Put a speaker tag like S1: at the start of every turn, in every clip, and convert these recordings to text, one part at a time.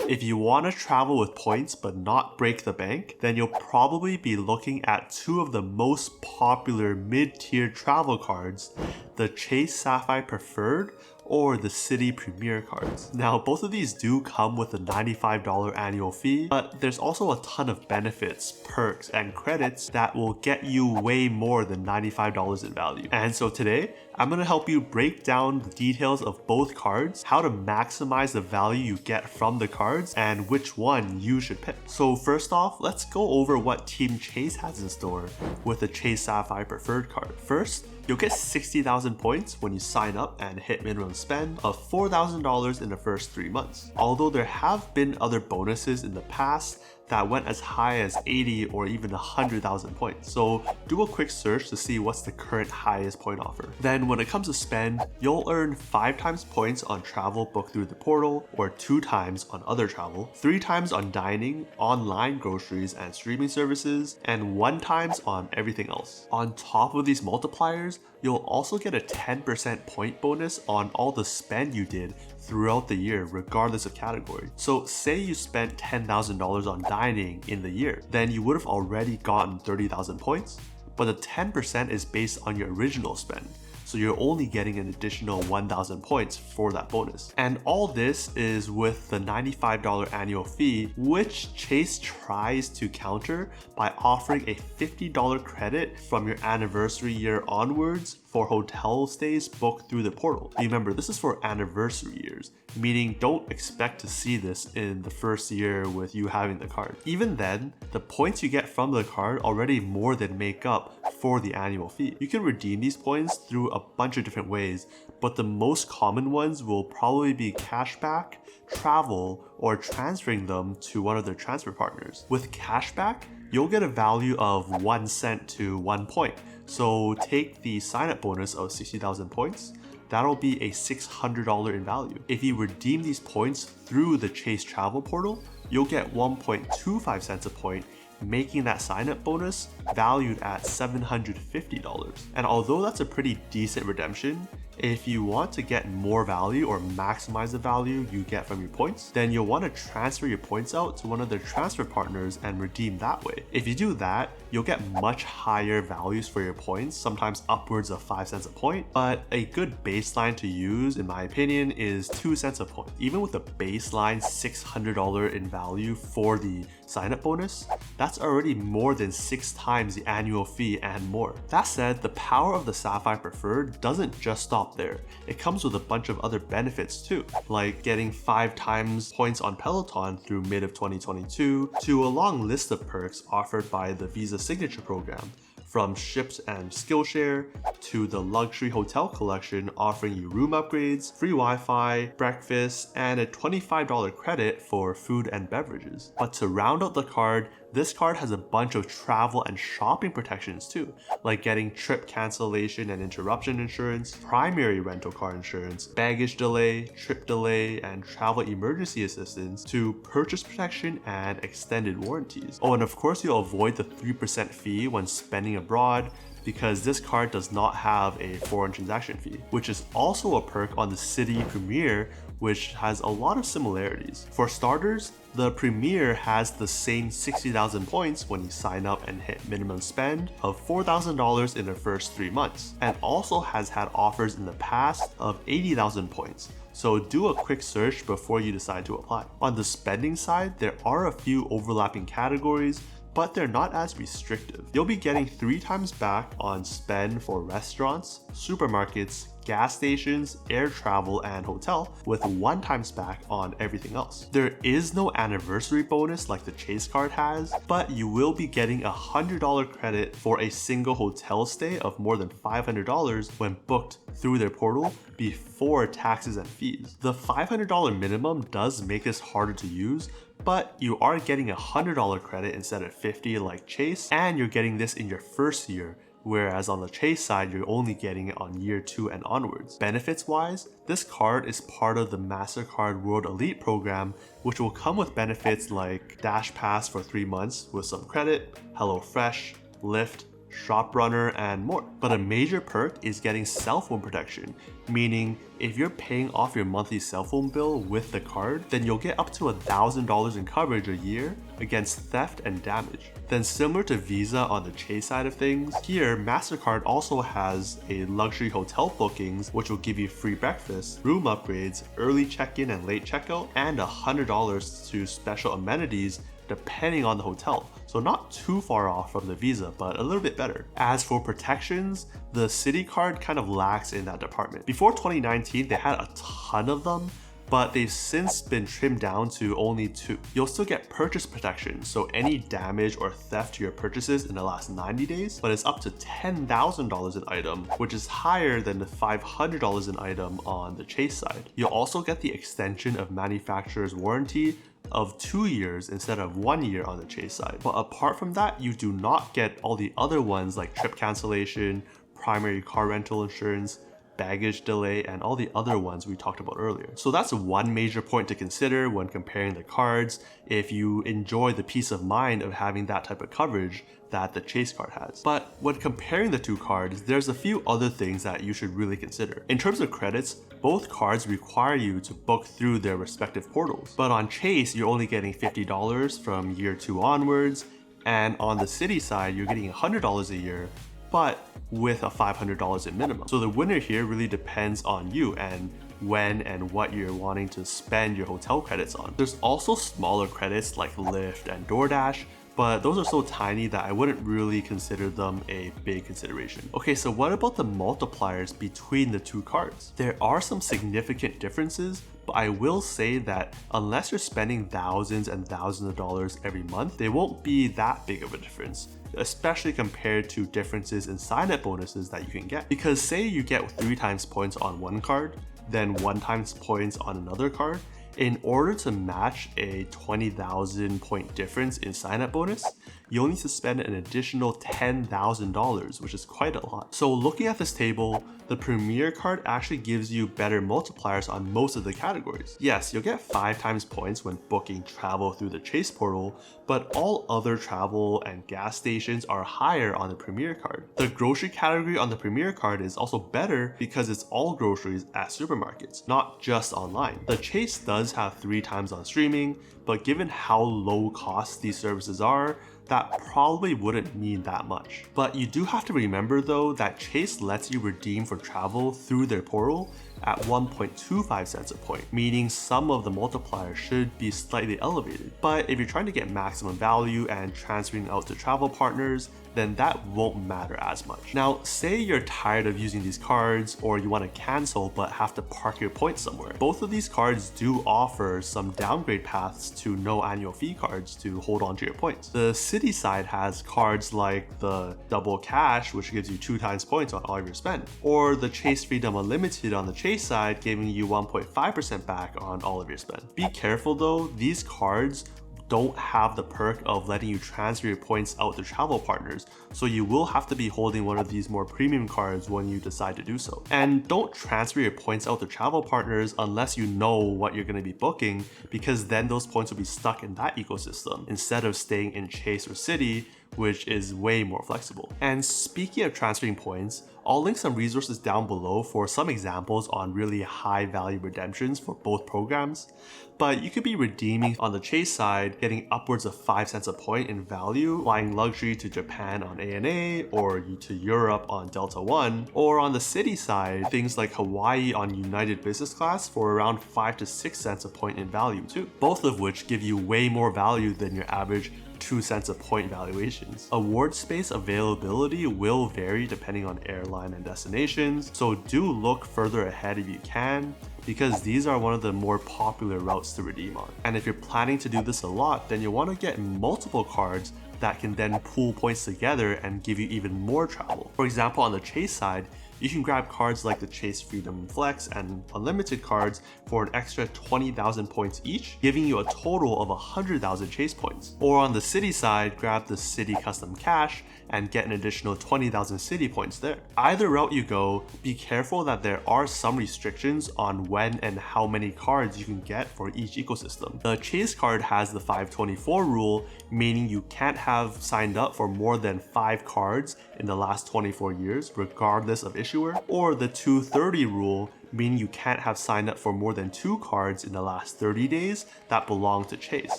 S1: If you want to travel with points but not break the bank, then you'll probably be looking at two of the most popular mid-tier travel cards, the Chase Sapphire Preferred or the Citi Premier cards. Now, both of these do come with a $95 annual fee, but there's also a ton of benefits, perks, and credits that will get you way more than $95 in value. And so today, I'm going to help you break down the details of both cards, how to maximize the value you get from the cards, and which one you should pick. So first off, let's go over what Team Chase has in store with the Chase Sapphire Preferred card. First, you'll get 60,000 points when you sign up and hit minimum spend of $4,000 in the first 3 months. Although there have been other bonuses in the past that went as high as 80 or even 100,000 points. So do a quick search to see what's the current highest point offer. Then when it comes to spend, you'll earn 5 times points on travel booked through the portal, or 2 times on other travel, 3 times on dining, online groceries and streaming services, and 1 times on everything else. On top of these multipliers, you'll also get a 10% point bonus on all the spend you did throughout the year, regardless of category. So say you spent $10,000 on dining in the year, then you would have already gotten 30,000 points, but the 10% is based on your original spend. So you're only getting an additional 1,000 points for that bonus. And all this is with the $95 annual fee, which Chase tries to counter by offering a $50 credit from your anniversary year onwards for hotel stays booked through the portal. Remember, this is for anniversary years, meaning don't expect to see this in the first year with you having the card. Even then, the points you get from the card already more than make up for the annual fee. You can redeem these points through a bunch of different ways, but the most common ones will probably be cashback, travel, or transferring them to one of their transfer partners. With cashback, you'll get a value of 1 cent to 1 point. So take the sign-up bonus of 60,000 points, that'll be a $600 in value. If you redeem these points through the Chase Travel portal, you'll get 1.25 cents a point, making that sign-up bonus valued at $750. And although that's a pretty decent redemption, if you want to get more value or maximize the value you get from your points, then you'll want to transfer your points out to one of their transfer partners and redeem that way. If you do that, you'll get much higher values for your points, sometimes upwards of 5 cents a point, but a good baseline to use, in my opinion, is 2 cents a point. Even with a baseline $600 in value for the sign-up bonus, that's already more than 6 times the annual fee and more. That said, the power of the Sapphire Preferred doesn't just stop there. It comes with a bunch of other benefits too, like getting 5 times points on Peloton through mid of 2022, to a long list of perks offered by the Visa Signature program, from Ships and Skillshare to the Luxury Hotel Collection offering you room upgrades, free Wi-Fi, breakfast, and a $25 credit for food and beverages. But to round out the card, this card has a bunch of travel and shopping protections too, like getting trip cancellation and interruption insurance, primary rental car insurance, baggage delay, trip delay, and travel emergency assistance, to purchase protection and extended warranties. Oh, and of course you'll avoid the 3% fee when spending abroad, because this card does not have a foreign transaction fee, which is also a perk on the Citi Premier, which has a lot of similarities. For starters, the Premier has the same 60,000 points when you sign up and hit minimum spend of $4,000 in the first 3 months, and also has had offers in the past of 80,000 points. So do a quick search before you decide to apply. On the spending side, there are a few overlapping categories, but they're not as restrictive. You'll be getting 3 times back on spend for restaurants, supermarkets, gas stations, air travel, and hotel, with 1 times back on everything else. There is no anniversary bonus like the Chase card has, but you will be getting a $100 credit for a single hotel stay of more than $500 when booked through their portal before taxes and fees. The $500 minimum does make this harder to use, but you are getting a $100 credit instead of $50 like Chase, and you're getting this in your first year, whereas on the Chase side, you're only getting it on year 2 and onwards. Benefits wise, this card is part of the MasterCard World Elite program, which will come with benefits like Dash Pass for 3 months with some credit, HelloFresh, Lyft, Shop Runner, and more. But a major perk is getting Cellphone Protection, meaning if you're paying off your monthly cell phone bill with the card, then you'll get up to $1,000 in coverage a year against theft and damage. Then similar to Visa on the Chase side of things, here MasterCard also has a luxury hotel bookings which will give you free breakfast, room upgrades, early check-in and late checkout, and $100 to special amenities depending on the hotel. So not too far off from the Visa, but a little bit better. As for protections, the Citi card kind of lacks in that department. Before 2019, they had a ton of them, but they've since been trimmed down to only 2. You'll still get purchase protection, so any damage or theft to your purchases in the last 90 days, but it's up to $10,000 an item, which is higher than the $500 an item on the Chase side. You'll also get the extension of manufacturer's warranty of 2 years instead of 1 year on the Chase side. But apart from that, you do not get all the other ones like trip cancellation, primary car rental insurance, baggage delay, and all the other ones we talked about earlier. So that's one major point to consider when comparing the cards if you enjoy the peace of mind of having that type of coverage that the Chase card has. But when comparing the two cards, there's a few other things that you should really consider. In terms of credits, both cards require you to book through their respective portals. But on Chase, you're only getting $50 from year 2 onwards, and on the Citi side, you're getting $100 a year, but with a $500 in minimum. So the winner here really depends on you and when and what you're wanting to spend your hotel credits on. There's also smaller credits like Lyft and DoorDash, but those are so tiny that I wouldn't really consider them a big consideration. Okay, so what about the multipliers between the two cards? There are some significant differences, but I will say that unless you're spending thousands and thousands of dollars every month, they won't be that big of a difference, especially compared to differences in sign-up bonuses that you can get. Because say you get 3 times points on one card, then 1 times points on another card, in order to match a 20,000 point difference in sign-up bonus, you'll need to spend an additional $10,000, which is quite a lot. So looking at this table, the Premier card actually gives you better multipliers on most of the categories. Yes, you'll get 5 times points when booking travel through the Chase portal, but all other travel and gas stations are higher on the Premier card. The grocery category on the Premier card is also better because it's all groceries at supermarkets, not just online. The Chase does have 3 times on streaming, but given how low cost these services are, that probably wouldn't mean that much. But you do have to remember though that Chase lets you redeem for travel through their portal at 1.25 cents a point, meaning some of the multipliers should be slightly elevated. But if you're trying to get maximum value and transferring out to travel partners, then that won't matter as much. Now, say you're tired of using these cards or you want to cancel but have to park your points somewhere. Both of these cards do offer some downgrade paths to no annual fee cards to hold on to your points. The Citi side has cards like the Double Cash, which gives you 2 times points on all of your spend, or the Chase Freedom Unlimited on the Chase side, giving you 1.5% back on all of your spend. Be careful though, these cards don't have the perk of letting you transfer your points out to travel partners, so you will have to be holding one of these more premium cards when you decide to do so. And don't transfer your points out to travel partners unless you know what you're going to be booking, because then those points will be stuck in that ecosystem instead of staying in Chase or Citi, which is way more flexible. And speaking of transferring points, I'll link some resources down below for some examples on really high value redemptions for both programs. But you could be redeeming on the Chase side, getting upwards of 5 cents a point in value, flying luxury to Japan on ANA or to Europe on Delta One, or on the Citi side, things like Hawaii on United Business Class for around 5 to 6 cents a point in value too. Both of which give you way more value than your average 2 cents a point valuations. Award space availability will vary depending on airline and destinations, so do look further ahead if you can, because these are one of the more popular routes to redeem on. And if you're planning to do this a lot, then you want to get multiple cards that can then pool points together and give you even more travel. For example, on the Chase side, you can grab cards like the Chase Freedom Flex and Unlimited cards for an extra 20,000 points each, giving you a total of 100,000 Chase points. Or on the Citi side, grab the Citi Custom Cash and get an additional 20,000 Citi points there. Either route you go, be careful that there are some restrictions on when and how many cards you can get for each ecosystem. The Chase card has the 524 rule, meaning you can't have signed up for more than 5 cards in the last 24 years, regardless of issuer, or the 230 rule, meaning you can't have signed up for more than 2 cards in the last 30 days that belong to Chase.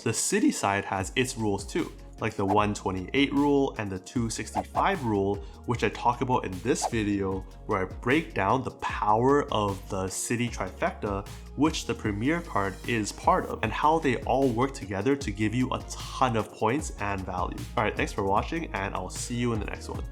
S1: The Citi side has its rules too, like the 128 rule and the 265 rule, which I talk about in this video, where I break down the power of the Citi trifecta, which the Premier card is part of, and how they all work together to give you a ton of points and value. Alright, thanks for watching, and I'll see you in the next one.